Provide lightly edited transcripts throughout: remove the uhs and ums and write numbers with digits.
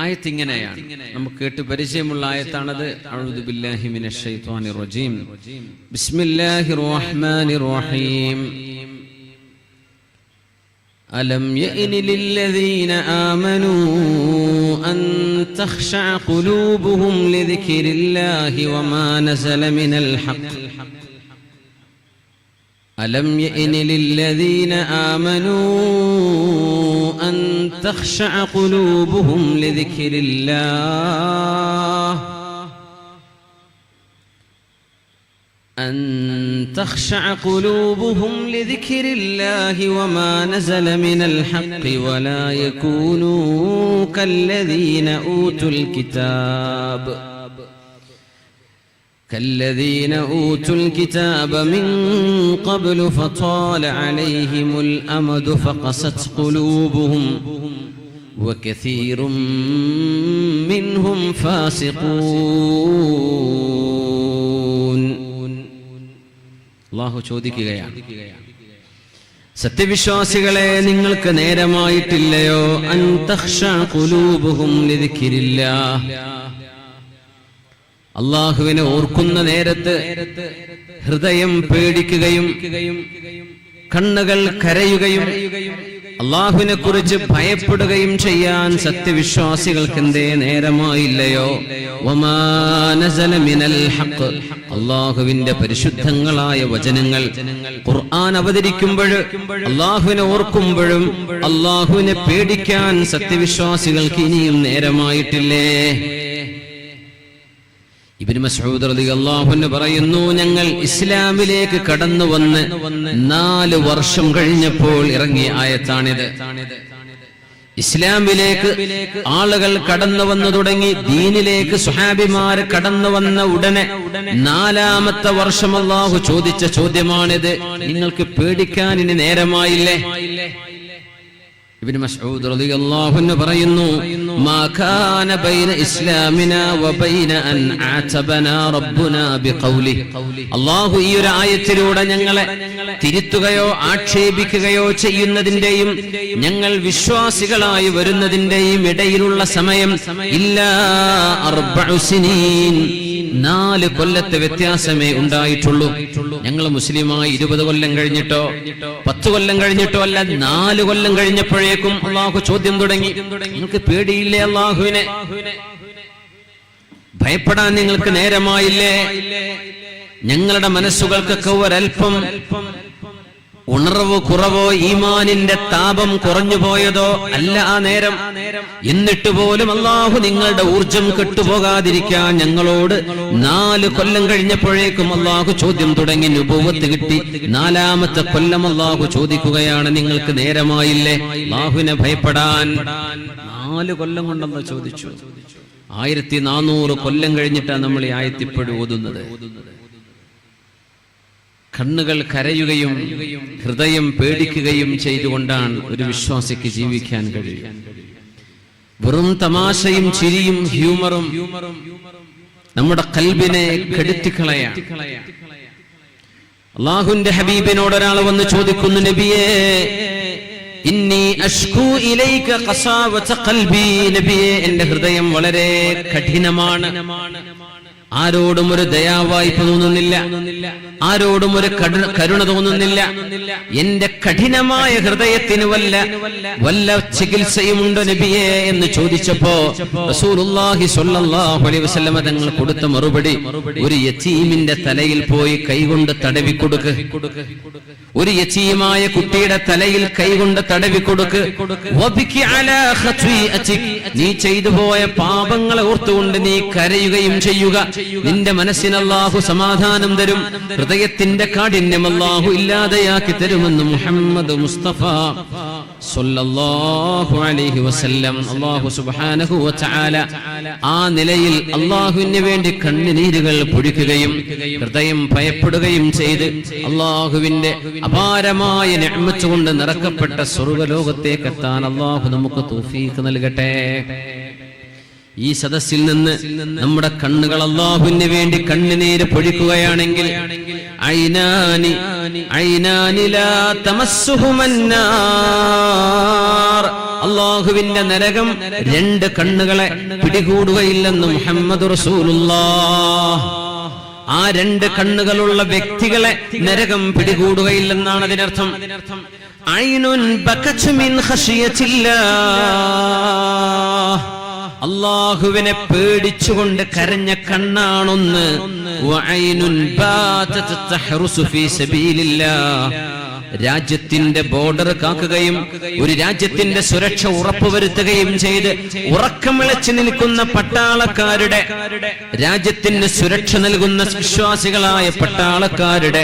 ആയത്ത് ഇങ്ങനെയാണ്, നമുക്ക് കേട്ട് പരിചയമുള്ള ആയത്താണത്. അഊദു ബില്ലാഹി മിനശ് ശൈത്വാനിർ റജീം. ബിസ്മില്ലാഹിർ റഹ്മാനിർ റഹീം. അലം യഅനി ലില്ലദീന ആമനൂ അൻ തഖ്ശഅ ഖുലൂബുഹും ലിദിക്രില്ലാഹി വമാ നസല മിനൽ ഹഖ്. ألم يئن للذين آمنوا أن تخشع قلوبهم لذكر الله أن تخشع قلوبهم لذكر الله وما نزل من الحق ولا يكونوا كالذين أوتوا الكتاب من قبل فطال عليهم الأمد فقست قلوبهم وكثير منهم فاسقون. അല്ലാഹു ചോദിക്കുകയാണ്, സത്യവിശ്വാസികളെ നിങ്ങൾക്ക് നേരമായിട്ടില്ലയോ അൻ തഖ്ശഅ ഖുലൂബുഹും ലിദിക്രില്ലാഹ്, അല്ലാഹുവിനെ ഓർക്കുന്ന നേരത്ത് ഹൃദയം പേടിക്കുകയും കണ്ണുകൾ കരയുകയും അല്ലാഹുവിനെ കുറിച്ച് ഭയപ്പെടുകയും ചെയ്യാൻ സത്യവിശ്വാസികൾക്ക് എന്തേ നേരമായില്ലയോ? വമാ നസല മിനൽ ഹഖ്, അല്ലാഹുവിന്റെ പരിശുദ്ധങ്ങളായ വചനങ്ങൾ ഖുർആൻ അവതരിക്കുമ്പോൾ അല്ലാഹുവിനെ ഓർക്കുമ്പോഴും അല്ലാഹുവിനെ പേടിക്കാൻ സത്യവിശ്വാസികൾക്ക് ഇനിയും നേരമായിട്ടില്ലേ? ഇബ്നു മസ്ഊദ് റളിയല്ലാഹു അൻഹു പറയുന്നു, ഞങ്ങൾ ഇസ്ലാമിലേക്ക് കടന്നു വന്ന് 4 വർഷം കഴിഞ്ഞപ്പോൾ ഇറങ്ങിയ ആയത്താണിത്. ഇസ്ലാമിലേക്ക് ആളുകൾ കടന്നു വന്നു തുടങ്ങി, ദീനിലേക്ക് സ്വഹാബിമാർ കടന്നു വന്ന ഉടനെ 4ാമത്തെ വർഷം അല്ലാഹു ചോദിച്ച ചോദ്യമാണിത്, നിങ്ങൾക്ക് പേടിക്കാൻ ഇനി നേരമായില്ലേ? ഇബ്നു മസ്ഊദ് റളിയല്ലാഹു അൻഹു പറയുന്നു, മാ കാന ബൈന ഇസ്ലാമിനാ വബൈന അൻ ആതബനാ റബ്ബുനാ ബിഖൗലി. അല്ലാഹു ഈ ഒരു ആയത്തിലൂടെ ഞങ്ങളെ തിരുത്തുകയോ ആക്ഷേപിക്കുകയോ ചെയ്യുന്നതിന്റെയും ഞങ്ങൾ വിശ്വാസികളായി വരുന്നതിന്റെയും ഇടയിലുള്ള സമയം ഇല്ലാ 4 സിനീൻ, 4 കൊല്ലത്തെ വ്യത്യാസമേ ഉണ്ടായിട്ടുള്ളൂ. ഞങ്ങൾ മുസ്ലിമായി 20 കൊല്ലം കഴിഞ്ഞിട്ടോ 10 കൊല്ലം കഴിഞ്ഞിട്ടോ അല്ല, 4 കൊല്ലം കഴിഞ്ഞപ്പോഴേക്കും അല്ലാഹു ചോദ്യം തുടങ്ങി, നിങ്ങൾക്ക് പേടിയില്ലേ അല്ലാഹുവിനെ? ഭയപ്പെടാൻ നിങ്ങൾക്ക് നേരമായില്ലേ? ഞങ്ങളുടെ മനസ്സുകൾക്കൊക്കെ ഒരൽപ്പം ഉണർവ് കുറവോ ഈമാനിന്റെ താപം കുറഞ്ഞു പോയതോ അല്ല ആ നേരം. എന്നിട്ട് പോലും അല്ലാഹു നിങ്ങളുടെ ഊർജം കെട്ടുപോകാതിരിക്കാൻ ഞങ്ങളോട് 4 കൊല്ലം കഴിഞ്ഞപ്പോഴേക്കും അല്ലാഹു ചോദ്യം തുടങ്ങി. നുബുവത്ത് കിട്ടി 4ാമത്തെ കൊല്ലം അല്ലാഹു ചോദിക്കുകയാണ്, നിങ്ങൾക്ക് നേരമായില്ലേ അല്ലാഹുവിനെ ഭയപ്പെടാൻ? 4 കൊല്ലം കൊണ്ടെന്ന് ചോദിച്ചു. 1400 കൊല്ലം കഴിഞ്ഞിട്ടാണ് നമ്മൾ ഈ ആയത്ത് ഇപ്പോഴും ഓതുന്നത്. കണ്ണുകൾ കരയുകയും ഹൃദയം പേടിക്കുകയും ചെയ്തുകൊണ്ടാണ് ഒരു വിശ്വാസിക്ക് ജീവിക്കാൻ കഴിയുക. വെറും തമാശയും ചിരിയും ഹ്യൂമറും നമ്മുടെ ഖൽബിനെ കെടുത്തിക്കളയാൻ. അല്ലാഹുവിന്റെ ഹബീബിനോട് ഒരാൾ വന്ന് ചോദിക്കുന്നു, നബിയേ ഇന്നി അഷ്കൂ ഇലൈക ഖസാവത ഖൽബി, നബിയേ എന്റെ ഹൃദയം വളരെ കഠിനമാണ്, ആരോടും ഒരു ദയാവായ്പ തോന്നുന്നില്ല, ആരോടും ഒരു കരുണ തോന്നുന്നില്ല, എന്റെ കഠിനമായ ഹൃദയത്തിന് വല്ല ചികിത്സയുമുണ്ടോ നബിയേ എന്ന് ചോദിച്ചപ്പോ റസൂലുള്ളാഹി സ്വല്ലല്ലാഹു അലൈഹി വസല്ലം തങ്ങൾ കൊടുത്ത മറുപടി, ഒരു യതീമിന്റെ തലയിൽ പോയി കൈകൊണ്ട് തടവി കൊടുക്ക്, ഒരു യതീമായ കുട്ടിയുടെ തലയിൽ കൈകൊണ്ട് തടവി കൊടുക്ക്, വബികി അലാ ഖത്വീഅതിക്, നീ ചെയ്തു പോയ പാപങ്ങളെ ഓർത്തുകൊണ്ട് നീ കരയുകയും ചെയ്യുക, നിന്റെ മനസ്സിന് അല്ലാഹു സമാധാനം തരും, ഹൃദയത്തിന്റെ കാഠിന്യം അല്ലാഹു ഇല്ലാതെയാക്കി തരുമെന്ന് മുഹമ്മദ് മുസ്തഫ സ്വല്ലല്ലാഹു അലൈഹി വസല്ലം. അല്ലാഹു സുബ്ഹാനഹു വ തആല ആ നിലയിൽ അല്ലാഹുവിന് വേണ്ടി കണ്ണുനീരുകൾ പൊഴിക്കുകയും ഹൃദയം ഭയപ്പെടുകയും ചെയ്ത് അല്ലാഹുവിന്റെ അപാരമായ നിഅമത്ത് കൊണ്ട് നിറക്കപ്പെട്ട സ്വർഗ്ഗലോകത്തേക്ക് എത്താൻ അല്ലാഹു നമുക്ക് തൗഫീഖ് നൽകട്ടെ. ഈ സദസ്സിൽ നിന്ന് നമ്മുടെ കണ്ണുകൾ അല്ലാഹുവിന് വേണ്ടി കണ്ണുനീര് പൊഴിക്കുകയാണെങ്കിൽ ഐനാനി ലാ തമസ്സുഹുമന്നാർ, അള്ളാഹുവിന്റെ നരകം 2 കണ്ണുകളെ പിടികൂടുകയില്ലെന്ന് മുഹമ്മദ് റസൂലുള്ളാഹ്. ആ 2 കണ്ണുകളുള്ള വ്യക്തികളെ നരകം പിടികൂടുകയില്ലെന്നാണ് അതിനർത്ഥം. ഐനുൻ ബകത് മിൻ ഖശിയത്തില്ലാഹ്, അല്ലാഹുവിനെ പേടിച്ചുകൊണ്ട് കരഞ്ഞ കണ്ണാണൊന്ന്. വഐനുൻ ബാതത് തഹ്റുസു ഫീ സബീലില്ലാഹ്, രാജ്യത്തിന്റെ ബോർഡർ കാക്കുകയും ഒരു രാജ്യത്തിന്റെ സുരക്ഷ ഉറപ്പുവരുത്തുകയും ചെയ്ത് ഉറക്കം വിളച്ചു നിൽക്കുന്ന പട്ടാളക്കാരുടെ, രാജ്യത്തിന് സുരക്ഷ നൽകുന്ന വിശ്വാസികളായ പട്ടാളക്കാരുടെ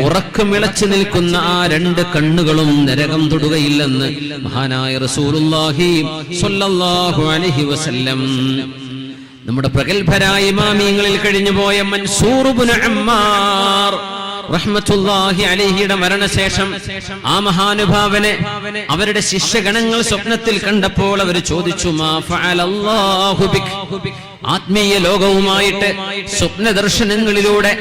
ഉറക്കം വിളച്ചു നിൽക്കുന്ന ആ 2 കണ്ണുകളും നരകം തൊടുകയില്ലെന്ന് മഹാനായ റസൂലുള്ളാഹി സ്വല്ലല്ലാഹു അലൈഹി വസല്ലം. നമ്മുടെ പ്രഗൽഭരായ ഇമാമിങ്ങളിൽ കഴിഞ്ഞുപോയ മൻസൂർ ഇബ്നു അമ്മാർ റഹ്മത്തുള്ളാഹി അലൈഹിയുടെ മരണശേഷം ആ മഹാനുഭാവനെ അവരുടെ ശിഷ്യഗണങ്ങൾ സ്വപ്നത്തിൽ കണ്ടപ്പോൾ അവർ ചോദിച്ചു, മാ ഫഅലല്ലാഹു ബിക്. ആത്മീയ ലോകവുമായിട്ട് സ്വപ്ന ദർശനങ്ങളിലൂടെ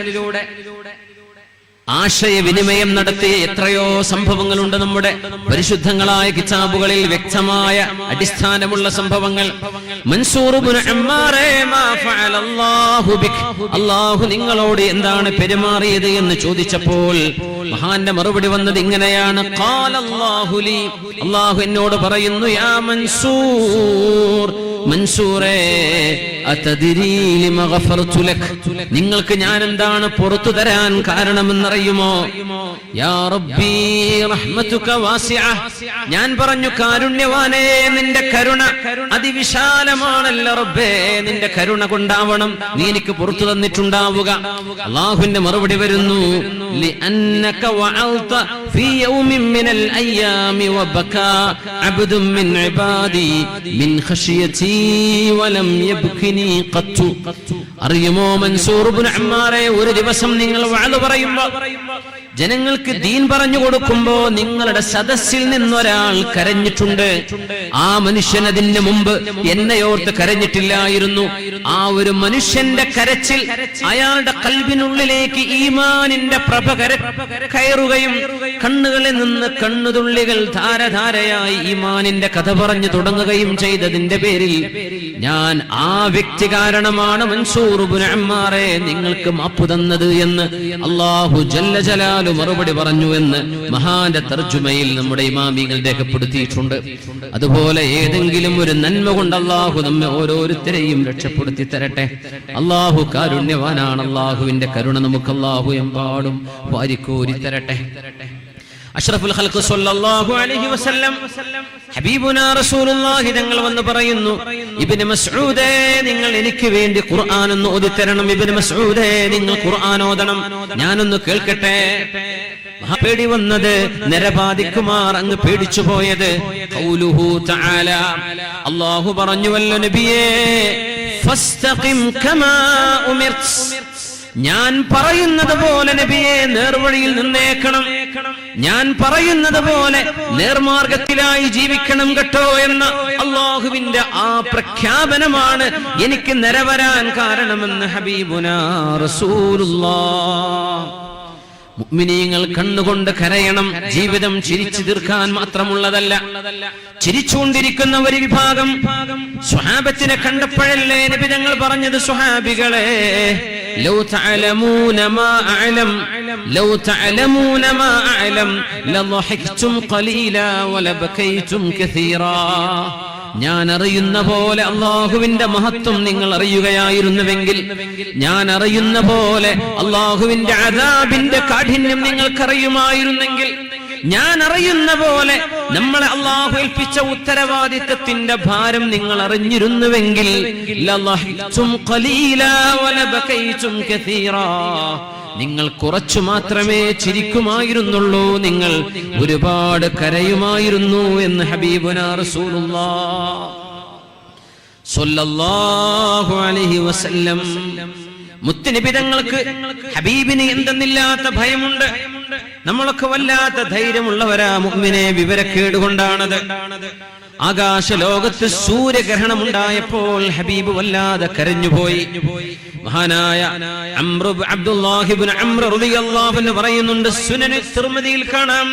ആശയവിനിമയം നടത്തിയ എത്രയോ സംഭവങ്ങളുണ്ട് നമ്മുടെ പരിശുദ്ധങ്ങളായ കിതാബുകളിൽ, വ്യക്തമായ അടിസ്ഥാനമുള്ള സംഭവങ്ങൾ. മൻസൂർ ഇബ്നു അമ്മാറേ, മാ ഫഅലല്ലാഹു ബിക്, അല്ലാഹു നിങ്ങളോട് എന്താണ് പെരുമാറിയത് എന്ന് ചോദിച്ചപ്പോൾ മഹാന്റെ മറുപടി വന്നത് ഇങ്ങനെയാണ്, ഖാലല്ലാഹു ലീ, അല്ലാഹു എന്നോട് പറയുന്നു, യാ മൻസൂർ, മൻസൂറേ, അതദ്രീ ലിമ ഗഫർതു ലക്, നിങ്ങൾക്ക് ഞാൻ എന്താണ് പുറത്തു തരാൻ കാരണമെന്നറിയുമോ? യാ റബ്ബി റഹ്മതുക വാസിഅ, ഞാൻ പറഞ്ഞു, കാരുണ്യവാനേ, നിന്റെ കരുണ അതിവിശാലമാണല്ലോ റബ്ബേ, നിന്റെ കരുണ കൊണ്ടാവണം നീ എനിക്ക് പുറത്തു തന്നിട്ടുണ്ടാവുക. അല്ലാഹുവിന്റെ മറുപടി വരുന്നു, ലിഅന്നക വഅൽത ഫീ യൗമിൻ മിനൽ അയ്യാമി വബകാ അബ്ദുൻ മിൻ ഇബാദി മിൻ ഖശിയതി വലം യബ്കിനി ഖത്തു. അറിയുമോ മൻസൂർ ഇബ്നു അമ്മാറേ, ഒരു ദിവസം നിങ്ങൾ വഅദ് പറയുമ്പോൾ, ജനങ്ങൾക്ക് ദീൻ പറഞ്ഞു കൊടുക്കുമ്പോ നിങ്ങളുടെ സദസ്സിൽ നിന്നൊരാൾ കരഞ്ഞിട്ടുണ്ട്. ആ മനുഷ്യൻ അതിന് മുമ്പ് എന്നെയോർത്ത് കരഞ്ഞിട്ടില്ലായിരുന്നു. ആ ഒരു മനുഷ്യന്റെ കരച്ചിൽ അയാളുടെ കൽബിനുള്ളിലേക്ക് ഈമാനിന്റെ പ്രഭ കയറുകയും കണ്ണുകളിൽ നിന്ന് കണ്ണുതുള്ളികൾ ധാരധാരയായി ഈമാനിന്റെ കഥ പറഞ്ഞു തുടങ്ങുകയും ചെയ്തതിന്റെ പേരിൽ ഞാൻ ആ വ്യക്തി കാരണമാണ് മൻസൂർ ഇബ്നു അമ്മാറേ നിങ്ങൾക്ക് മാപ്പ് തന്നത് എന്ന് അല്ലാഹു ജല്ല ജലാൽ മറുപടി പറഞ്ഞു എന്ന് മഹാന്റെ തർജുമയിൽ നമ്മുടെ ഇമാമികൾ രേഖപ്പെടുത്തിയിട്ടുണ്ട്. അതുപോലെ ഏതെങ്കിലും ഒരു നന്മ കൊണ്ട് അല്ലാഹു നമ്മെ ഓരോരുത്തരെയും രക്ഷപ്പെടുത്തി തരട്ടെ. അല്ലാഹു കാരുണ്യവാനാണ്. അല്ലാഹുവിന്റെ കരുണ നമുക്ക് അല്ലാഹു എമ്പാടും വാരിക്കോരി തരട്ടെ. അഷ്റഫുൽ ഖൽഖ് സ്വല്ലല്ലാഹു അലൈഹി വസല്ലം ഹബീബുനാ റസൂലുള്ളാഹി തങ്ങൾ വന്ന് പറയുന്നു, ഇബ്നു മസ്ഊദേ, നിങ്ങൾ എനിക്ക് വേണ്ടി ഖുർആൻ ഒന്ന് ഓതിത്തരണം. ഇബ്നു മസ്ഊദേ, നിങ്ങൾ ഖുർആൻ ഓതണം, ഞാനൊന്ന് കേൾക്കട്ടെ. പേടി വന്നത് നരബാധിക്കുമാർ അങ്ങ് പേടിച്ചു പോയത്. ഖൗലുഹു തആല, അല്ലാഹു പറഞ്ഞുവല്ലോ നബിയേ, ഫസ്തഖിം കമാ ഉമിർത്, ഞാൻ പറയുന്നത് പോലെ നബിയെ നേർവഴിയിൽ നിന്നേക്കണം, ഞാൻ പറയുന്നത് പോലെ നേർമാർഗത്തിലായി ജീവിക്കണം കേട്ടോ എന്ന അല്ലാഹുവിന്റെ ആ പ്രഖ്യാപനമാണ് എനിക്ക് നരവരാൻ കാരണമെന്ന് ഹബീബുനാ റസൂലുള്ളാഹ്. മുഅ്മിനീങ്ങൾ കണ്ണുകൊണ്ട് കരയണം. ജീവിതം ചിരിച്ചു തീർക്കാൻ മാത്രമുള്ളതല്ല. ചിരിച്ചുകൊണ്ടിരിക്കുന്ന ഒരു വിഭാഗം സ്വഹാബത്തിനെ കണ്ടപ്പോഴല്ലേ നബി തങ്ങൾ പറഞ്ഞത്, സ്വഹാബികളെ, ലൗ തഅലമൂന മാ അഅലം ലൗ തഅലമൂന മാ അഅലം ലളഹിക്തും ഖലീലാ വലബകൈതും കസീറാ. ഞാൻ അറിയുന്ന പോലെ അള്ളാഹുവിന്റെ മഹത്വം നിങ്ങൾ അറിയുകയായിരുന്നുവെങ്കിൽ, ഞാൻ അറിയുന്ന പോലെ അള്ളാഹുവിന്റെ അദാബിന്റെ കാഠിന്യം നിങ്ങൾക്കറിയുമായിരുന്നെങ്കിൽ, ഞാൻ അറിയുന്ന പോലെ നമ്മളെ അള്ളാഹു ഏൽപ്പിച്ച ഉത്തരവാദിത്തത്തിന്റെ ഭാരം നിങ്ങൾ അറിഞ്ഞിരുന്നുവെങ്കിൽ, ലളഹിക്തും ഖലീലാ വലബകൈതും കസീറാ, നിങ്ങൾ കുറച്ചു മാത്രമേ ചിരിക്കുമായിരുന്നുള്ളൂ, നിങ്ങൾ ഒരുപാട് കരയുമായിരുന്നു എന്ന് ഹബീബുനാ റസൂലുള്ളാഹ് സ്വല്ലല്ലാഹു അലൈഹി വസല്ലം. മുത്തുനബി തങ്ങൾക്ക് ഹബീബിന് എന്തെന്നില്ലാത്ത ഭയമുണ്ട്. നമ്മളൊക്കെ വല്ലാത്ത ധൈര്യമുള്ളവരാ മുഅ്മിനെ, വിവരക്കേട് കൊണ്ടാണത്. ആകാശ ലോകത്ത് സൂര്യഗ്രഹണമുണ്ടായപ്പോൾ ഹബീബ് വല്ലാതെ കരഞ്ഞുപോയി. മഹാനായ അബ്ദുല്ലാഹി ഇബ്നു അംർ റളിയല്ലാഹു അൻഹു പറയുന്നുണ്ട്, സുനൻ തിർമിദിയിൽ കാണാം,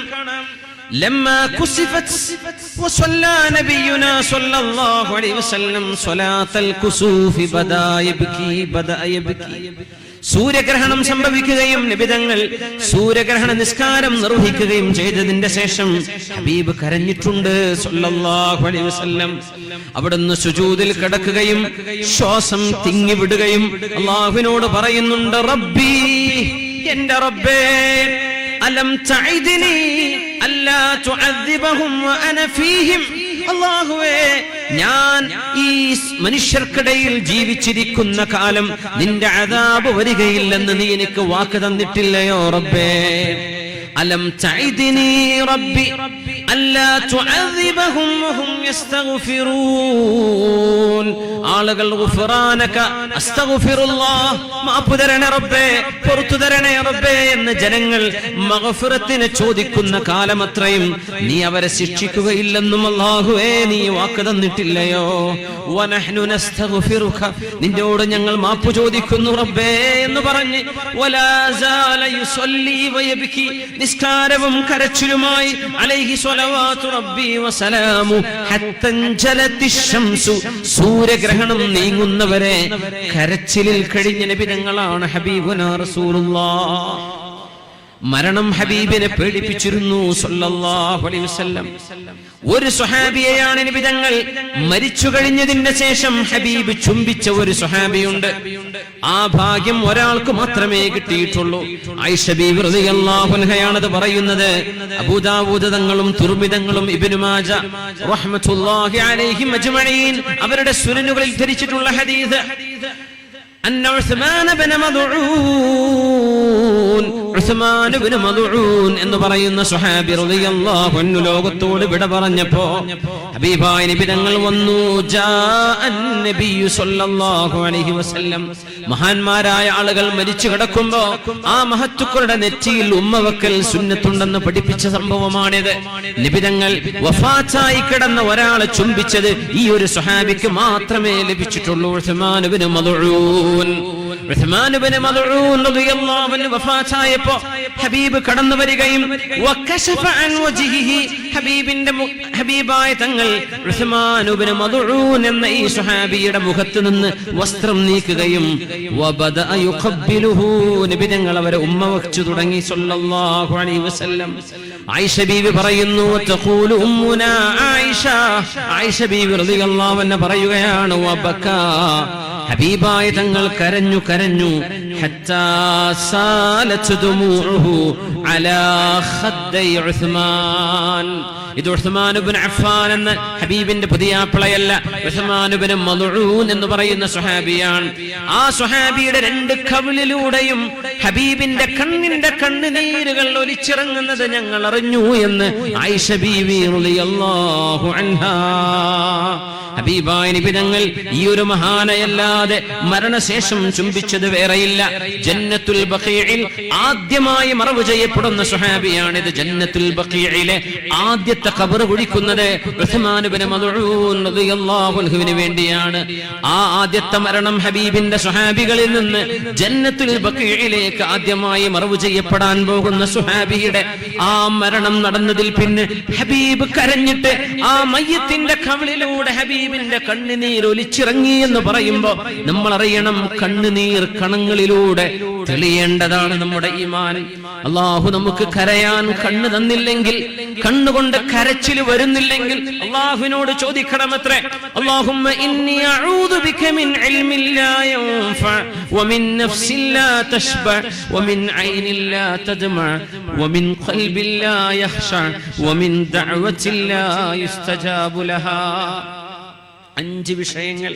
لما كسفت وصلى نبينا صلى الله عليه وسلم صلاة الكسوف بدا يبكي സൂര്യഗ്രഹണം സംഭവിക്കുകയും നബി തങ്ങൾ സൂര്യഗ്രഹണ നിസ്കാരം നിർവഹിക്കുകയും ചെയ്തതിന്റെ ശേഷം ഹബീബ് കരഞ്ഞിട്ടുണ്ട് സല്ലല്ലാഹു അലൈഹി വസല്ലം. അവിടുന്ന് സുജൂദിൽ കിടക്കുകയും ശ്വാസം തിങ്ങിവിടുകയും അല്ലാഹുവിനോട് പറയുന്നുണ്ട്, റബ്ബി, എന്റെ റബ്ബേ, അലം തഅദിനി അല്ലാ തുഅദ്ദിബഹും വഅന ഫീഹിം. അല്ലാഹുവേ, ഞാൻ ഈ മനുഷ്യർക്കിടയിൽ ജീവിച്ചിരിക്കുന്ന കാലം നിന്റെ അദാബ് വരികയില്ലെന്ന് നീ എനിക്ക് വാക്ക് തന്നിട്ടില്ലയോ റബ്ബേ? അലം തഅദിനി റബ്ബി അല്ലാ തുഅദ്ദിബഹും വഹും യസ്തഗ്ഫിറൂൻ. ആളുകൾ ഗുഫ്റാനക അസ്തഗ്ഫിറുല്ലാഹ്, മാപ്പ് തരണേ റബ്ബേ, പുറത്തു തരണേ റബ്ബേ എന്ന് ജനങ്ങൾ മഗ്ഫിറത്തിനെ ചോദിക്കുന്ന കാലമത്രയും നീ അവരെ ശിക്ഷിക്കുകയില്ലെന്നും അല്ലാഹുവേ നീ വാക്ക് തന്നിട്ടില്ലയോ? വനഹ്നു നസ്തഗ്ഫിറുക, നിന്നോട് ഞങ്ങൾ മാപ്പ് ചോദിക്കുന്നു റബ്ബേ എന്ന് പറഞ്ഞ് വലാ സാല യുസല്ലി വയബ്കി, നിസ്കാരവും കരച്ചിലുമായി അലൈഹി സ്വലവാതു റബ്ബി വസലാമു ഹത്തൻജലത്തിശ് ശംസു, സൂര്യഗ്രഹണം നീങ്ങുന്നവരെ കരച്ചിലിൽ കഴിഞ്ഞ നബി തങ്ങളാണ് ഹബീബുനാ റസൂലുള്ളാഹ്. മരണം ഹബീബിനെ പേടിപ്പിച്ചിരുന്നു സല്ലല്ലാഹു അലൈഹി വസല്ലം. ഒരു സ്വഹാബിയെയാണ് നബി തങ്ങൾ മരിച്ചു കഴിഞ്ഞതിന്റെ ശേഷം ഹബീബ് ചുംബിച്ച ഒരു സ്വഹാബിയുണ്ട്. ആ ഭാഗ്യം ഒരാൾക്ക് മാത്രമേ കിട്ടിയിട്ടുള്ളൂ. ആയിഷ ബീവി റളിയല്ലാഹു അൻഹയാണത് പറയുന്നത്. അബൂദാവൂദ് തങ്ങളും തുർമിദങ്ങളും ഇബ്നു മാജ റഹ്മത്തുള്ളാഹി അലൈഹിം അജ്മഈൻ അവരുടെ സുനനുകളിൽ ധരിച്ചിട്ടുള്ള ഹദീസ്, അന്ന ഉസ്മാൻ ഇബ്നു മദ്ഊൻ, ഉസ്മാൻ ഇബ്നു മദ്ഊൻ എന്ന് പറയുന്ന സ്വഹാബി റളിയല്ലാഹു അൻഹു ലോകത്തോട് വിട പറഞ്ഞപ്പോ ഹബീബായ നബി തങ്ങൾ വന്നു. ജാഅൻ നബിയു സ്വല്ലല്ലാഹു അലൈഹി വസല്ലം. മഹാന്മാരായ ആളുകൾ മരിച്ചു കിടക്കുമ്പോ ആ മഹത്തുക്കളുടെ നെറ്റിയിൽ ഉമ്മ വെക്കൽ സുന്നത്തുണ്ടെന്ന് പഠിപ്പിച്ച സംഭവമാണിത്. നബി തങ്ങൾ വഫാത്തായി കിടന്ന ഒരാളെ ചുംബിച്ചത് ഈ ഒരു സ്വഹാബിക്ക് മാത്രമേ ലഭിച്ചിട്ടുള്ളൂ. ഉസ്മാൻ ഇബ്നു മദ്ഊൻ റളിയല്ലാഹു അൻഹു വഫാത്തായപ്പോ ഹബീബ് കടന്നു വരികയും വകശഫ അൻ വജ്ഹിഹി, ഹബീബായ തങ്ങൾ ഉസ്മാൻ ഇബ്നു മദ്ഊൻ എന്ന ഈ സ്വഹാബിയുടെ മുഖത്ത് നിന്ന് വസ്ത്രം നീക്കുകയും വബദഅ യുഖബ്ബിലുഹു, നബി തങ്ങൾ അവരെ ഉമ്മ വച്ചു തുടങ്ങി സല്ലല്ലാഹു അലൈഹി വസല്ലം. ആയിഷ ബീവി പറയുന്നു, തഖൂലു ഉമ്മുനാ ആയിഷ, ആയിഷ ബീവി റളിയല്ലാഹു അൻഹ പറയുകയാണ്, വബകാ, ഹബീബായ തങ്ങൾ കരഞ്ഞു ഹത്താ സാലത് ദുമൂഉഹു അലാ ഖദ്ദൈ ഉസ്മാൻ. ഇത് ഉസ്മാൻ ഇബ്നു അഫ്ഫാൻ എന്ന ഹബീബിന്റെ പുതിയാപ്പിളയല്ല, ഉസ്മാൻ ഇബ്നു മദ്ഊൻ എന്ന് പറയുന്ന സ്വഹാബിയാണ്. ആ സ്വഹാബിയുടെ രണ്ട് കവിളിലൂടെയും ഹബീബിന്റെ കണ്ണിന്റെ കണ്ണുനീരുകൾ ഒലിച്ചിറങ്ങുന്നത് ഞങ്ങൾ അറിഞ്ഞു എന്ന് ആയിഷ ബീവി റളിയല്ലാഹു അൻഹാ. ഹബീബായ നബി തങ്ങൾ ഈ ഒരു മഹാനയല്ലാതെ മരണശേഷം ചുംബിച്ചത് വേറെയില്ല. ജന്നത്തുൽ ബഖീഇൽ ആദ്യമായി മറവ് ചെയ്യപ്പെടുന്ന സ്വഹാബിയാണിത്. ജന്നത്തുൽ ബഖീഇലെ ആദ്യത്തെ ഖബർ കുഴിക്കുന്നത് ഉസ്മാൻ ഇബ്നു മദ്ഊൻ റളിയല്ലാഹു അൻഹുവിന് വേണ്ടിയാണ്. ആ ആദ്യത്തെ മരണം ഹബീബിന്റെ സ്വഹാബികളിൽ നിന്ന് ജന്നത്തുൽ ബഖീഇലേക്ക് ആദ്യമായി മറവ് ചെയ്യപ്പെടാൻ പോകുന്ന സ്വഹാബിയുടെ ആ മരണം നടന്നതിൽ പിന്നെ ഹബീബ് കരഞ്ഞിട്ട് ആ മയ്യത്തിന്റെ കവിളിലൂടെ ഹബീബിന്റെ കണ്ണുനീർ ഒലിച്ചിറങ്ങി എന്ന് പറയുമ്പോ നമ്മൾ അറിയണം, കണ്ണുനീർ കണങ്ങളിലൂടെ തെളിയേണ്ടതാണ് നമ്മുടെ ഈമാൻ. അല്ലാഹു നമുക്ക് കരയാൻ കണ്ണ് തന്നില്ലെങ്കിൽ, കണ്ണുകൊണ്ട് കരച്ചിൽ വരുന്നില്ലെങ്കിൽ അല്ലാഹുവിനോട് ചോദിക്കണമത്രേ, അല്ലാഹുമ്മ ഇന്നി അഊദു ബിക മിൻ ഇൽമിൻ ലാ യൻഫഅ വമിൻ നഫ്സിൻ ലാ തശ്ബഅ വമിൻ ഐനിൻ ലാ തദ്മഅ വമിൻ ഖൽബിൻ ലാ യഖ്ശഅ വമിൻ ദഅവത്തിൻ ലാ യുസ്തജാബു ലഹാ. 5 വിഷയങ്ങൾ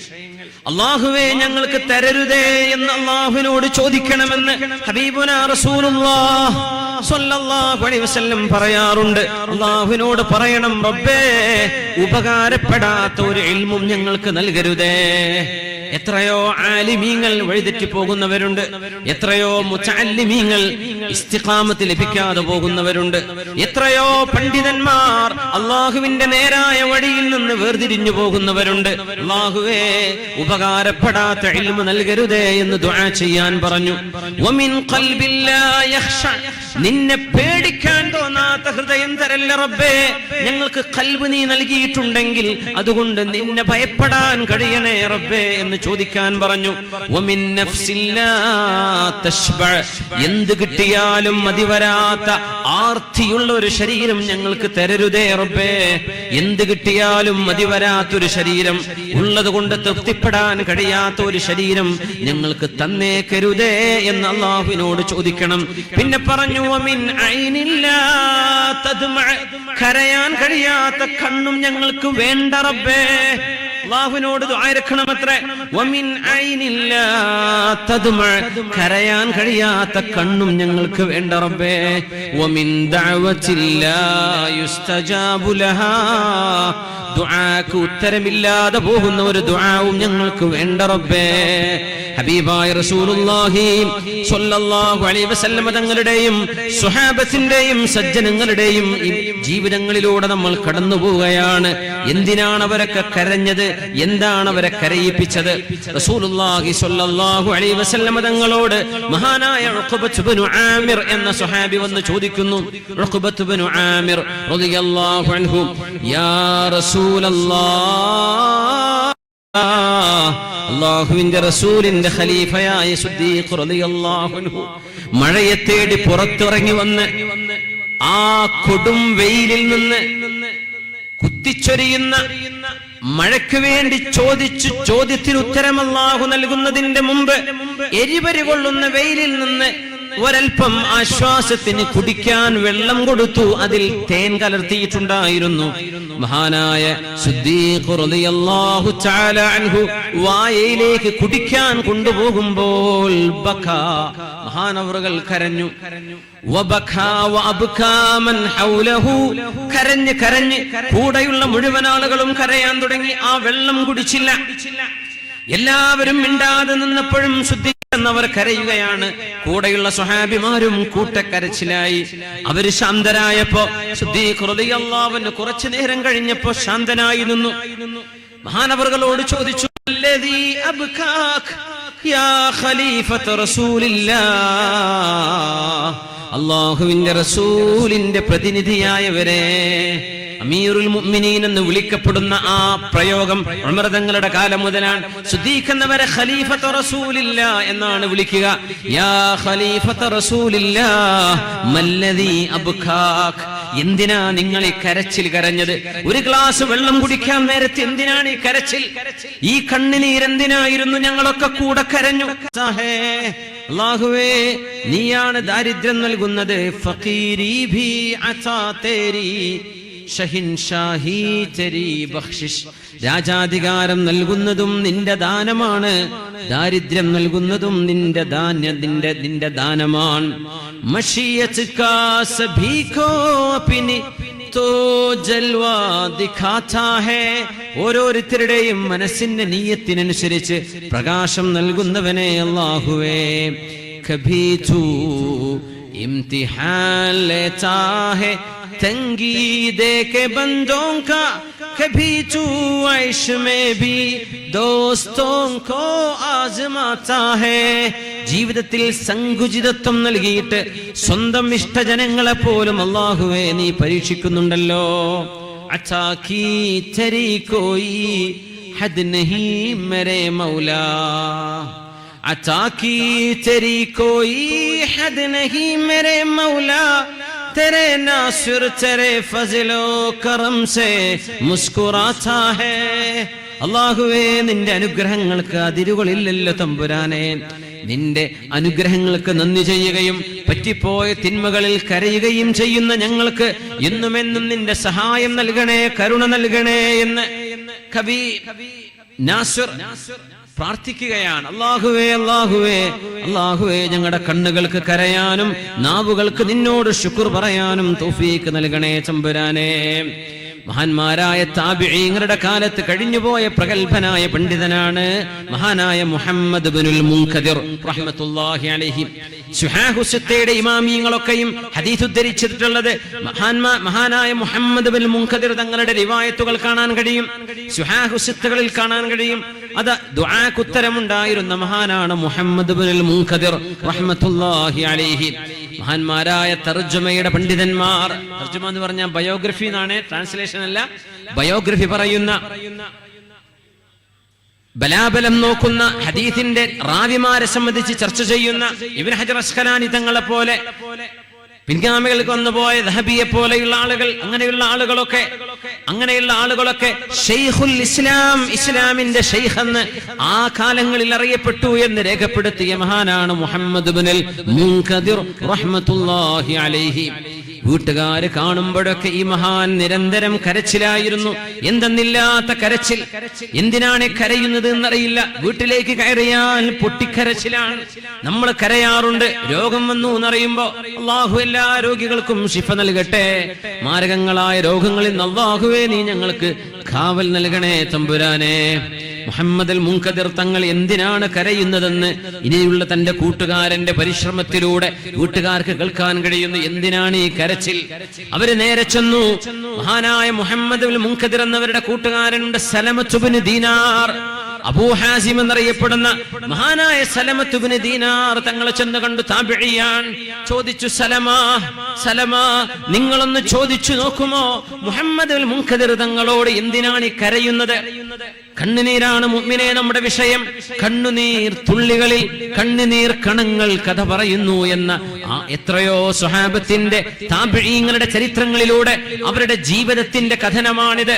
അല്ലാഹുവേ ഞങ്ങൾക്ക് തരരുതേ എന്ന് അല്ലാഹുവിനോട് ചോദിക്കണമെന്ന് ഹബീബുനാ റസൂലുള്ളാഹ് സ്വല്ലല്ലാഹു അലൈഹി വസല്ലം പറയാറുണ്ട്. അല്ലാഹുവിനോട് പറയണം, റബ്ബേ ഉപകാരപ്പെടാത്ത ഒരു ഇൽമും ഞങ്ങൾക്ക് നൽകരുതേ. എത്രയോ ആലിമീങ്ങൾ വഴിതെറ്റി പോകുന്നവരുണ്ട്, എത്രയോ മുതഅല്ലിമീങ്ങൾ ഇസ്തിഖാമത്ത് ലഭിക്കാതെ പോകുന്നവരുണ്ട്, എത്രയോ പണ്ഡിതന്മാർ അല്ലാഹുവിന്റെ നേരായ വഴിയിൽ നിന്ന് വേർതിരിഞ്ഞു പോകുന്നവരുണ്ട്. അല്ലാഹുവേ ഉപകാരപ്പെടാത്ത ഇൽമു നൽകരുതേ എന്ന് ദുആ ചെയ്യാൻ പറഞ്ഞു. വമിൻ ഖൽബിൻ ലാ യഖ്ശ, നിന്നെ പേടിക്കാൻ തോന്നാത്ത ഹൃദയം തരല്ല റബ്ബേ. ഞങ്ങൾക്ക് ഖൽബ് നീ നൽകിയിട്ടുണ്ടെങ്കിൽ അതുകൊണ്ട് നിന്നെ ഭയപ്പെടാൻ കഴിയണേ റബ്ബേ എന്ന് ചോദിക്കാൻ പറഞ്ഞു. വമിൻ നഫ്സില്ലാ തശ്ബഅ, എന്ത് കിട്ടിയാലും മതിവരാത്ത ആർത്തിയുള്ള ഒരു ശരീരം ഞങ്ങൾക്ക് തരരുതേ റബ്ബേ. എന്ത് കിട്ടിയാലും മതിവരാത്തൊരു ശരീരം, ഉള്ളത് കൊണ്ട് തൃപ്തിപ്പെടാൻ കഴിയാത്ത ഒരു ശരീരം ഞങ്ങൾക്ക് തന്നേക്കരുതേ എന്ന് അല്ലാഹുവിനോട് ചോദിക്കണം. പിന്നെ പറഞ്ഞു വമിൻ ഐനില്ലാ തദ്മഅ, കരയാൻ കഴിയാത്ത കണ്ണും ഞങ്ങൾക്ക് വേണ്ട റബ്ബേ. അല്ലാഹുവിനോട് ദുആ ഇറക്കണമത്രേ. വമിൻ ഐനില്ലാ തദ്മഅ, കരയാൻ കഴിയാത്ത കണ്ണും ഞങ്ങൾക്ക് വേണ്ട റബ്ബേ. വമിൻ ദഅവത്തില്ലാ യുസ്തജാബു ലഹാ, ദുആക്ക് ഉത്തരമില്ലാതെ പോകുന്ന ഒരു ദുആവും ഞങ്ങൾക്ക് വേണ്ട റബ്ബേ. ഹബീബായ റസൂലുള്ളാഹി സ്വല്ലല്ലാഹു അലൈഹി വസല്ലം തങ്ങളുടെയും സ്വഹാബത്തിന്റെയും സജ്ജനങ്ങളുടെയും ജീവിതങ്ങളിലൂടെ നമ്മൾ കടന്നു പോവുകയാണ്. എന്തിനാണ് അവരൊക്കെ കരഞ്ഞത്? എന്താണ് അവരെ കരയിപ്പിച്ചത്? റസൂലുള്ളാഹി സ്വല്ലല്ലാഹു അലൈഹി വസല്ലം തങ്ങളോട് മഹാനായ ഉഖബത്ത് ഇബ്നു ആമിർ എന്ന സ്വഹാബി വന്ന് ചോദിക്കുന്നു. ഉഖബത്ത് ഇബ്നു ആമിർ റളിയല്ലാഹു അൻഹു, യാ റസൂലല്ലാഹ്, അല്ലാഹുവിന്റെ റസൂലിന്റെ ഖലീഫയായ സിദ്ദീഖ് റളിയല്ലാഹു അൻഹു മഴയെ തേടി പുറത്തിറങ്ങി വന്ന് ആ കൊടും വെയിലിൽ നിന്ന് കുത്തിച്ചൊരിയുന്ന മഴയ്ക്ക് വേണ്ടി ചോദിച്ചു ചോദ്യത്തിന് ഉത്തരം അല്ലാഹു നൽകുന്നതിന്റെ മുമ്പ് എരിപരി കൊള്ളുന്ന വെയിലിൽ നിന്ന് ഒരൽപ്പം ആശ്വാസത്തിന് കുടിക്കാൻ വെള്ളം കൊടുത്തു. അതിൽ തേൻ കലർത്തിയിട്ടുണ്ടായിരുന്നു. മഹാനായ സിദ്ദീഖ് റളിയല്ലാഹു തആല അൻഹു വായയിലേക്ക് കുടിക്കാൻ കൊണ്ടുപോകുമ്പോൾ ബക്കാ, മഹാനവറുകൾ കരഞ്ഞു. വബക്കാ വഅബ്കാ മൻ ഹൗലഹു, കരഞ്ഞ് കരഞ്ഞ് കൂടെയുള്ള മുഴുവൻ ആളുകളും കരയാൻ തുടങ്ങി. ആ വെള്ളം കുടിച്ചില്ല. എല്ലാവരും മിണ്ടാതെ നിന്നപ്പോഴും എന്നവർ കരയുകയാണ്. കൂടെയുള്ള സ്വഹാബിമാരും കൂട്ടക്കരച്ചിലായി. അവര് ശാന്തരായപ്പോ സിദ്ദീഖ് റളിയല്ലാഹു അൻഹു കുറച്ചു നേരം കഴിഞ്ഞപ്പോ ശാന്തനായി നിന്നു. മഹാനവറുകളോട് ചോദിച്ചു, അല്ലദീ അബ്കാക് യാ ഖലീഫത റസൂലില്ലാഹ്, അല്ലാഹുവിന്റെ റസൂലിന്റെ പ്രതിനിധിയായവരെ, അമീറുൽ മുഅ്മിനീൻ എന്ന് വിളിക്കപ്പെടുന്ന ആ പ്രയോഗം ഉമർ തങ്ങളുടെ കാലം മുതലാണ്. സിദ്ദീഖ് എന്നവരെ ഖലീഫത്ത് റസൂലില്ലാഹ് എന്നാണ് വിളിക്കുക. യാ ഖലീഫത്ത് റസൂലില്ലാഹ് മല്ലദീ അബ്കാക്, എന്തിനാ നിങ്ങൾ ഈ കരച്ചിൽ കരഞ്ഞത്? ഒരു ഗ്ലാസ് വെള്ളം കുടിക്കാൻ നേരത്തെ എന്തിനാണ് ഈ കരച്ചിൽ? ഈ കണ്ണുനീരെന്തിനായിരുന്നു? ഞങ്ങളൊക്കെ കൂടെ കരഞ്ഞു. അല്ലാഹുവേ, നീയാണ് ദാരിദ്ര്യം നൽകുന്നത്. ഫഖീരി ഭി അതാ തേരി ഷഹിൻഷാഹി തെരി ബഖ്ശിഷ്, രാജാധികാരം നൽകുന്നതും നിന്റെ ദാനമാണ്, ദാരിദ്ര്യം നൽകുന്നതും നിന്റെ ദാനമാണ്. മഷിയത്ത് കാ സഭീ കോ അപ്നി തോ ജൽവാ ദിഖാതാ ഹൈ, ഓരോരുത്തരുടെയും മനസ്സിന്റെ നിയ്യത്തിനനുസരിച്ച് പ്രകാശം നൽകുന്നവനെ അല്ലാഹുവേ. കഭീ തൂ ഇംതിഹാൻ ലേതാ ഹൈ തംഗി ദേഖെ ബന്ദോं का, कभी तू ऐश में भी दोस्तों को आजमाता है. ജീവിതത്തിൽ സങ്കുചിതത്വം നൽകിയിട്ട് സ്വന്തം ഇഷ്ടജനങ്ങളെ പോലും അല്ലാഹുവേ നീ പരീക്ഷിക്കുന്നുണ്ടല്ലോ. അച്ഛാ കീ തെരി കോയി ഹദ് നഹീ മേരെ മൗലാ, അച്ഛാ കീ തെരി കോയി ഹദ് നഹീ മേരെ മൗലാ, तेरे नासिर तेरे फज़लो करम से मुस्कुराता है. അല്ലാഹുവേ, നിന്റെ അനുഗ്രഹങ്ങൾക്ക് അതിരുകളില്ലല്ലോ തമ്പുരാനെ. നിന്റെ അനുഗ്രഹങ്ങൾക്ക് നന്ദി ചെയ്യുകയും പറ്റിപ്പോയ തിന്മകളിൽ കരയുകയും ചെയ്യുന്ന ഞങ്ങൾക്ക് എന്നുമെന്നും നിന്റെ സഹായം നൽകണേ, കരുണ നൽകണേ എന്ന് കവി നാസിർ പ്രാർത്ഥിക്കുകയാണ്. അല്ലാഹുവേ, അല്ലാഹുവേ, അല്ലാഹുവേ, ഞങ്ങളുടെ കണ്ണുകൾക്ക് കരയാനും നാവുകൾക്ക് നിന്നോട് ശുക്ർ പറയാനും തൗഫീഖ് നൽകണേ തമ്പുരാനെ. മഹാന്മാരായ താബിഈങ്ങളുടെ കാലത്ത് കഴിഞ്ഞുപോയ പ്രഗൽഭനായ പണ്ഡിതനാണ് മഹാനായ മുഹമ്മദ് ഇബ്നുൽ മുൻകദിർ റഹ്മത്തുള്ളാഹി അലൈഹി. സുഹാഹു സിത്തയുടെ ഇമാമിയങ്ങളൊക്കെയും ഹദീസ് ഉദ്ധരിച്ചിട്ടുള്ളത് മഹാനായ മുഹമ്മദ് ഇബ്നുൽ മുൻകദിർ തങ്ങളുടെ റിവായത്തുകൾ കാണാൻ കഴിയും, സുഹാഹു സിത്തകളിൽ കാണാൻ കഴിയും. അത് ദുആക്ക് ഉത്തരമുണ്ടായിരുന്ന മഹാനാണ് മുഹമ്മദ് ഇബ്നുൽ മുൻകദിർ റഹ്മത്തുള്ളാഹി അലൈഹി. മഹാന്മാരായ തർജുമയുടെ പണ്ഡിതന്മാർ, തർജുമ എന്ന് പറഞ്ഞാൽ ബയോഗ്രഫി എന്നാണ്, ട്രാൻസ്ലേഷൻ അല്ല, ബയോഗ്രഫി പറയുന്ന, ബലാബലം നോക്കുന്ന, ഹദീസിന്റെ റാവിമാരെ സംബന്ധിച്ച് ചർച്ച ചെയ്യുന്ന ഇബ്നു ഹജർ അസ്ഖലാനി തങ്ങളെ പോലെ, പിൻഗാമികൾക്ക് വന്നുപോയ ദഹബിയെ പോലെയുള്ള ആളുകൾ, അങ്ങനെയുള്ള ആളുകളൊക്കെ ഷെയ്ഖുൽ ഇസ്ലാം, ഇസ്ലാമിന്റെ ഷെയ്ഖ് എന്ന് ആ കാലങ്ങളിൽ അറിയപ്പെട്ടു എന്ന് രേഖപ്പെടുത്തിയ മഹാനാണ് മുഹമ്മദ് ഇബ്നുൽ മുൻകദിർ റഹ്മത്തുള്ളാഹി അലൈഹി. വീട്ടുകാര് കാണുമ്പോഴൊക്കെ ഈ മഹാൻ നിരന്തരം കരച്ചിലായിരുന്നു. എന്തെന്നില്ലാത്ത കരച്ചിൽ. എന്തിനാണ് കരയുന്നത് എന്നറിയില്ല. വീട്ടിലേക്ക് കയറിയാൽ പൊട്ടിക്കരച്ചിലാണ്. നമ്മൾ കരയാറുണ്ട്. രോഗം വന്നു എന്നറിയുമ്പോ അല്ലാഹു എല്ലാ രോഗികൾക്കും ശിഫ നൽകട്ടെ. മാരകങ്ങളായ രോഗങ്ങളിൽ നിന്ന് അല്ലാഹുവേ നീ ഞങ്ങൾക്ക് കാവൽ നൽകണേ തമ്പുരാനെ. മുഹമ്മദ് അൽ മുൻകദിർ തങ്ങൾ എന്തിനാണ് കരയുന്നതെന്ന് ഇനിയുള്ള തന്റെ കൂട്ടുകാരന്റെ പരിശ്രമത്തിലൂടെ വീട്ടുകാർക്ക് കേൾക്കാൻ കഴിയുന്നു. എന്തിനാണ് ഈ കരച്ചിൽ? അവര് നേരെ ചെന്നു. മഹാനായ മുഹമ്മദ് അൽ മുൻകദിർ എന്നവരുടെ കൂട്ടുകാരനുണ്ട് സലമത്ത് ഇബ്നു ദീനാർ, അബൂ ഹാസിം എന്നറിയപ്പെടുന്ന മഹാനായ സലമത്ത് ഇബ്നു ദീനാർ തങ്ങളെ ചെന്ന് കണ്ടു. താബിഈയാൻ. ചോദിച്ചു, സലമാ നിങ്ങളൊന്ന് ചോദിച്ചു നോക്കുമോ മുഹമ്മദ് അൽ മുൻകദിർ തങ്ങളോട് എന്തിനാണ് ഈ കരയുന്നത്? കണ്ണുനീരാണ് മുഅ്മിനേ നമ്മുടെ വിഷയം. കണ്ണുനീർ തുള്ളികളിൽ കണ്ണുനീർ കണങ്ങൾ കഥ പറയുന്നു എന്ന എത്രയോ സ്വഹാബത്തിന്റെ താബിഈങ്ങളുടെ ചരിത്രങ്ങളിലൂടെ അവരുടെ ജീവിതത്തിന്റെ കഥനമാണിത്.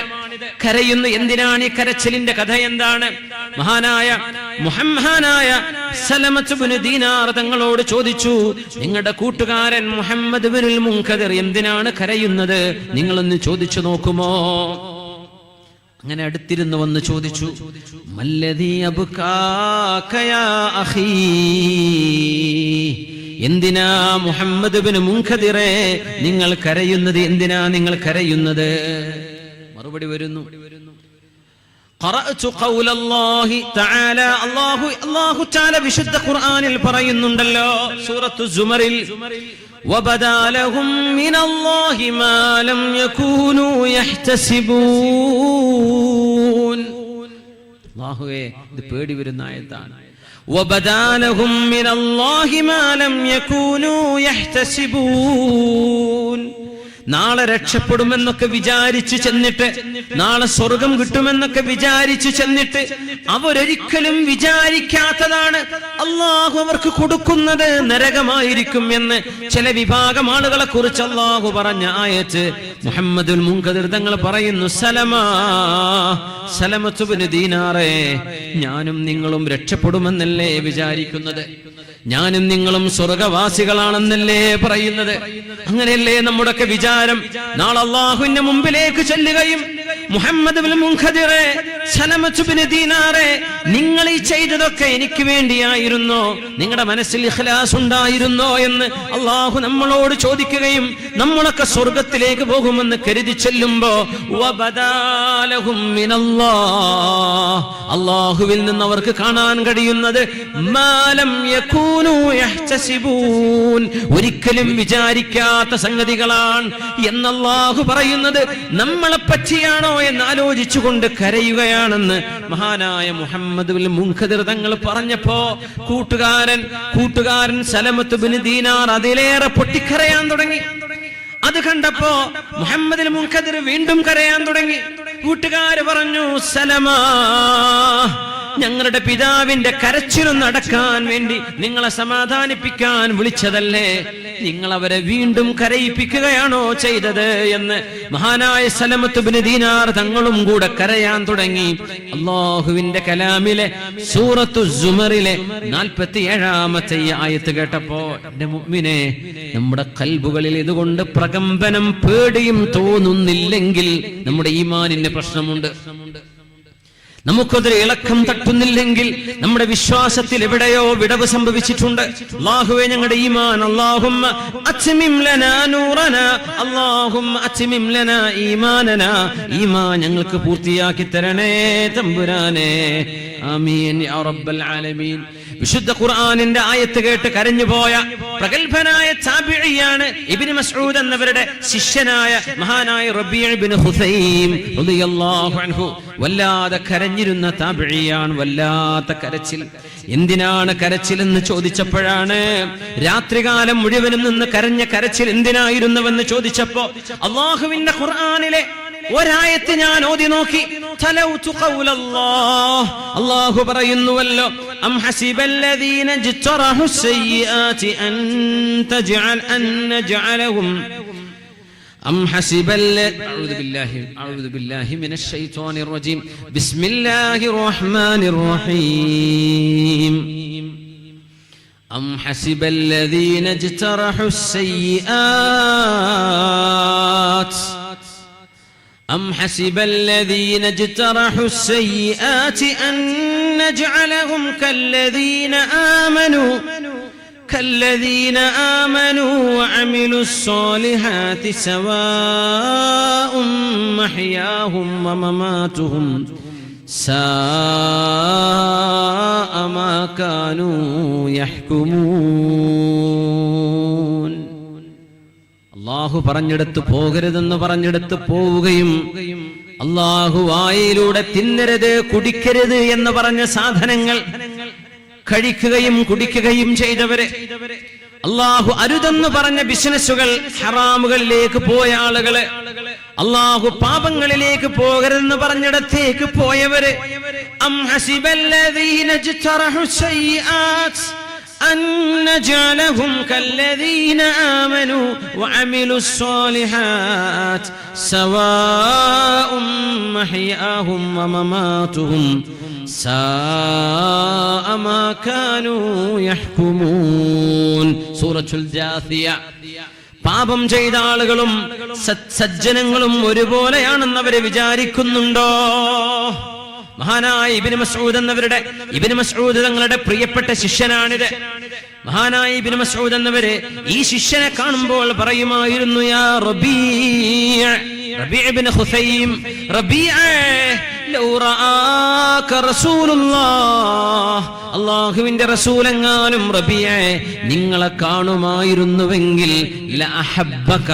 കരയുന്നു എന്തിനാണ്? ഈ കരച്ചിലിന്റെ കഥ എന്താണ്? മഹാനായ സലമത്ത് ഇബ്നു ദീനാർ തങ്ങളോട് ചോദിച്ചു, നിങ്ങളുടെ കൂട്ടുകാരൻ മുഹമ്മദ് ഇബ്നുൽ മുൻകദിർ എന്തിനാണ് കരയുന്നത്? നിങ്ങളൊന്ന് ചോദിച്ചു നോക്കുമോ? അങ്ങനെ അടുത്തിരുന്ന് വന്ന് ചോദിച്ചു, മല്ലദീ അബ്കാക യാ അഖീ, എന്തിനാ മുഹമ്മദ് ഇബ്നു മുൻകദിറേ നിങ്ങൾ കരയുന്നത്? എന്തിനാ നിങ്ങൾ കരയുന്നത്? മറുപടി വരുന്നു, ഖറഅതു ഖൗലല്ലാഹി തആല, അല്ലാഹു തആല വിശുദ്ധ ഖുർആനിൽ പറയുന്നുണ്ടല്ലോ, സൂറത്തു സുമറിൽ, വബദാ ലഹും മിനല്ലാഹി മാ ലം യകൂനൂ യഹ്തസിബൂൻ. അല്ലാഹുവേ, ഇത് പേടി വരുന്ന ആയത്താണ്. വബദാ ലഹും മിനല്ലാഹി മാ ലം യകൂനൂ യഹ്തസിബൂൻ. നാളെ രക്ഷപ്പെടുമെന്നൊക്കെ വിചാരിച്ചു ചെന്നിട്ട്, നാളെ സ്വർഗം കിട്ടുമെന്നൊക്കെ വിചാരിച്ചു ചെന്നിട്ട് അവരൊരിക്കലും വിചാരിക്കാത്തതാണ് അള്ളാഹു അവർക്ക് കൊടുക്കുന്നത് നരകമായിരിക്കും എന്ന് ചില വിഭാഗം ആളുകളെ കുറിച്ച് അള്ളാഹു പറഞ്ഞ ആയത്ത് മുഹമ്മദുൽ മുൻകദിർ തങ്ങൾ പറയുന്നു, സലമത്ത് ഇബ്നു ദീനാറേ, ഞാനും നിങ്ങളും രക്ഷപ്പെടുമെന്നല്ലേ വിചാരിക്കുന്നത്? ഞാനും നിങ്ങളും സ്വർഗവാസികളാണെന്നല്ലേ പറയുന്നത്? അങ്ങനെയല്ലേ നമ്മുടെയൊക്കെ വിചാരം? നാളെ അല്ലാഹുവിന്റെ മുമ്പിലേക്ക് ചെല്ലുകയും മുഹമ്മദ് ഇബ്നുൽ മുൻകദിറേ, സലമത്ത് ഇബ്നു ദീനാറേ, നിങ്ങൾ ഈ ചെയ്തതൊക്കെ എനിക്ക് വേണ്ടിയായിരുന്നോ? നിങ്ങളുടെ മനസ്സിൽ ഇഖ്ലാസ് ഉണ്ടായിരുന്നോ എന്ന് അല്ലാഹു നമ്മളോട് ചോദിക്കുകയും നമ്മളൊക്കെ സ്വർഗത്തിലേക്ക് പോകുമെന്ന് കരുതി ചെല്ലുമ്പോ വബദാലഹും മിനല്ലാഹ്, അല്ലാഹുവിൽ നിന്ന് അവർക്ക് കാണാൻ കഴിയുന്നത് മാലം യകൂനൂ യഹ്തസിബൂൻ, ഒരിക്കലും വിചാരിക്കാത്ത സംഗതികളാണ് എന്ന് അല്ലാഹു പറയുന്നത് നമ്മളെ പറ്റിയാണോ എന്ന് ആലോചിച്ചുകൊണ്ട് കരയുകയാണെന്ന് മഹാനായ മുഹമ്മദ് ഇബ്നുൽ മുൻകദിർ തങ്ങൾ പറഞ്ഞപ്പോ കൂട്ടുകാരൻ സലമത്ത് ഇബ്നു ദീനാർ അതിലേറെ പൊട്ടിക്കരയാൻ തുടങ്ങി. അത് കണ്ടപ്പോ മുഹമ്മദ് ഇബ്നുൽ മുൻകദിർ വീണ്ടും കരയാൻ തുടങ്ങി. കൂട്ടുകാര് പറഞ്ഞു, സലമാ, ഞങ്ങളുടെ പിതാവിന്റെ കരച്ചിലൊന്ന് അടക്കാൻ വേണ്ടി നിങ്ങളെ സമാധാനിപ്പിക്കാൻ വിളിച്ചതല്ലേ, നിങ്ങൾ അവരെ വീണ്ടും കരയിപ്പിക്കുകയാണോ ചെയ്തത് എന്ന് മഹാനായ സലമത്ത് ഇബ്നു ദീനാർ തങ്ങളും കൂടെ കരയാൻ തുടങ്ങി. അല്ലാഹുവിന്റെ കലാമിലെ സൂറത്തു സുമറിലെ 47-ാമത്തെ ആയത്ത് കേട്ടപ്പോ എന്റെ മുഅ്മിനേ, നമ്മുടെ ഖൽബുകളിൽ ഇതുകൊണ്ട് പ്രകമ്പനം പേടിയും തോന്നുന്നില്ലെങ്കിൽ നമ്മുടെ ഈമാനിന് പ്രശ്നമുണ്ട്. നമുക്കതൊരു ഇളക്കം തട്ടുന്നില്ലെങ്കിൽ നമ്മുടെ വിശ്വാസത്തിൽ എവിടെയോ വിടവ് സംഭവിച്ചിട്ടുണ്ട്. അല്ലാഹുവേ, ഞങ്ങളുടെ ഈമാൻ, അല്ലാഹുമ്മ അത്മിം ലനാ നൂറനാ, അല്ലാഹുമ്മ അത്മിം ലനാ ഈമാനനാ, ഈമാൻ ഞങ്ങൾക്ക് പൂർത്തിയാക്കി തരണേ തമ്പുരാനേ. ആമീൻ യാ റബ്ബൽ ആലമീൻ. വിശുദ്ധ ഖുർആനിന്റെ ആയത്ത് കേട്ട് കരഞ്ഞുപോയ പ്രഗൽഭനായ താബിഈയാണ് ഇബ്നു മസ്ഊദ് എന്നവരുടെ ശിഷ്യനായ മഹാനായ റബീഅ ഇബ്നു ഖുസൈം റളിയല്ലാഹു അൻഹു. വല്ലാതെ കരഞ്ഞിരുന്ന താബിഈയാണ്. വല്ലാത്ത കരച്ചിൽ. എന്തിനാണ് കരച്ചിലെന്ന് ചോദിച്ചപ്പോഴാണ്, രാത്രികാലം മുഴുവനും നിന്ന് കരഞ്ഞ കരച്ചിൽ എന്തിനായിരുന്നുവെന്ന് ചോദിച്ചപ്പോ അല്ലാഹുവിന്റെ ഖുർആനിലെ ഒരായത്ത് ഞാൻ ഓതി നോക്കി. തലൗതു ഖൗലല്ലാഹ്, അല്ലാഹു പറയുന്നുവല്ലോ, അം ഹസിബല്ലദീന ജ്തറഹു സയ്യിആതി അൻ നജഅലഹും أم حسب أعوذ بالله من الشيطان الرجيم بسم الله الرحمن الرحيم أم حسب الذين اجترحوا السيئات أم حسب الذين اجترحوا السيئات أن نجعلهم كالذين آمنوا وعملوا الصالحات سواء محياهم ومماتهم ساء ما كانوا يحكمون. അല്ലാഹു പറഞ്ഞെടുത്ത് പോകരുതെന്ന് പറഞ്ഞെടുത്ത് പോവുകയും അല്ലാഹു വായിലൂടെ തിന്നരുത് കുടിക്കരുത് എന്ന് പറഞ്ഞ സാധനങ്ങൾ കഴിക്കുകയും കുടിക്കുകയും ചെയ്തവരെ, അല്ലാഹു അരുതെന്ന് പറഞ്ഞ ബിസിനസ്സുകൾ, ഹറാമുകളിലേക്ക് പോയ ആളുകളെ, അല്ലാഹു പാപങ്ങളിലേക്ക് പോകരുതെന്ന് പറഞ്ഞിടത്തേക്ക് പോയവരെ, അം ഹസിബല്ലദീന ജ്തറഹു സയ്യിആത് أن نجعلهم كالذين آمنوا وعملوا الصالحات سواء محياهم ومماتهم ساء ما كانوا يحكمون. സൂറത്തുൽ ജാസിയ. പാപം ചെയ്ത ആളുകളും സജ്ജനങ്ങളും ഒരുപോലെയാണെന്ന് അവരെ വിചാരിക്കുന്നുണ്ടോ? മഹാനായ ഇബ്നു മസ്ഊദ് എന്നവരുടെ, ഇബ്നു മസ്ഊദ് തങ്ങളുടെ പ്രിയപ്പെട്ട ശിഷ്യനാണിത്. മഹാനായ ഇബ്നു മസ്ഊദ് എന്നവര് ഈ ശിഷ്യനെ കാണുമ്പോൾ പറയുമായിരുന്നു, യാ റബീഅ ഇബ്നു ഖുസൈം, റബീഅ ലൗ റആക റസൂലുള്ളാഹ്, അല്ലാഹുവിന്റെ റസൂലെങ്ങാനും റബീഅ നിങ്ങളെ കാണുമായിരുന്നുവെങ്കിൽ ലഅഹബ്ബക,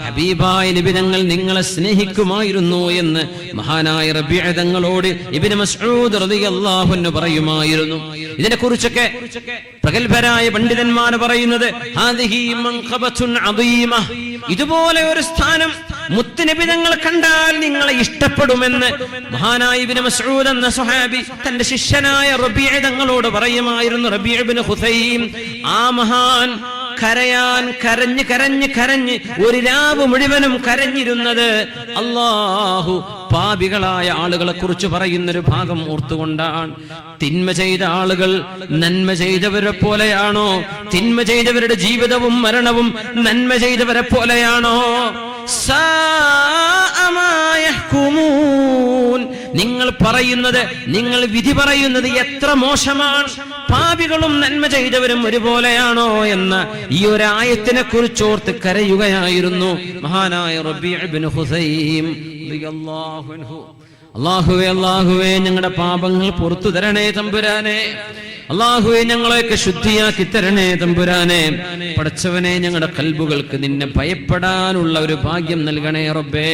ഹബീബായ നബി തങ്ങൾ നിങ്ങളെ സ്നേഹിക്കുമായിരുന്നു എന്ന് മഹാനായ റബീഅ തങ്ങളോട് ഇബ്നു മസ്ഊദ് റളിയല്ലാഹു അൻഹു പറയുമായിരുന്നു. ഇതിനെക്കുറിച്ചൊക്കെ പ്രഗൽഭരായ പണ്ഡിതന്മാർ പറയുന്നത്, ഹാദിഹി മൻഖബത്തുൻ അദീമ, ഇതുപോലെ ഒരു സ്ഥാനം മുത്തുനബി തങ്ങൾ കണ്ടാൽ നിങ്ങളെ ഇഷ്ടപ്പെടുമെന്ന് മഹാനായ ഇബ്നു മസ്ഊദ് എന്ന സ്വഹാബി തന്റെ ശിഷ്യനായ റബീഅ തങ്ങളോട് പറയുമായിരുന്നു. റബീഅ ഇബ്നു ഖുസൈം, ആ മഹാൻ കരയാൻ കരഞ്ഞ് ഒരു രാവ് മുഴുവനും കരഞ്ഞിരുന്നത് അല്ലാഹു പാപികളായ ആളുകളെ കുറിച്ച് പറയുന്നൊരു ഭാഗം ഓർത്തുകൊണ്ടാണ്. തിന്മ ചെയ്ത ആളുകൾ നന്മ ചെയ്തവരെ പോലെയാണോ? തിന്മ ചെയ്തവരുടെ ജീവിതവും മരണവും നന്മ ചെയ്തവരെ പോലെയാണോ? നിങ്ങൾ പറയുന്നത്, നിങ്ങൾ വിധി പറയുന്നത് എത്ര മോശമാണ്. പാപികളും നന്മ ചെയ്തവരും ഒരുപോലെയാണോ എന്ന ഈ ഒരു ആയത്തിനെ കുറിച്ചോർത്ത് കരയുകയായിരുന്നു മഹാനായ റബീഅ ഇബ്നു ഖുസൈം റളിയല്ലാഹു അൻഹു. അല്ലാഹുവേ ഞങ്ങളുടെ പാപങ്ങൾ പുറത്തു തരണേ തമ്പുരാനെ. അല്ലാഹുവേ ഞങ്ങളെയൊക്കെ ശുദ്ധിയാക്കി തരണേ തമ്പുരാനെ. പടച്ചവനെ, ഞങ്ങളുടെ ഖൽബുകൾക്ക് നിന്നെ ഭയപ്പെടാനുള്ള ഒരു ഭാഗ്യം നൽകണേ റബ്ബേ.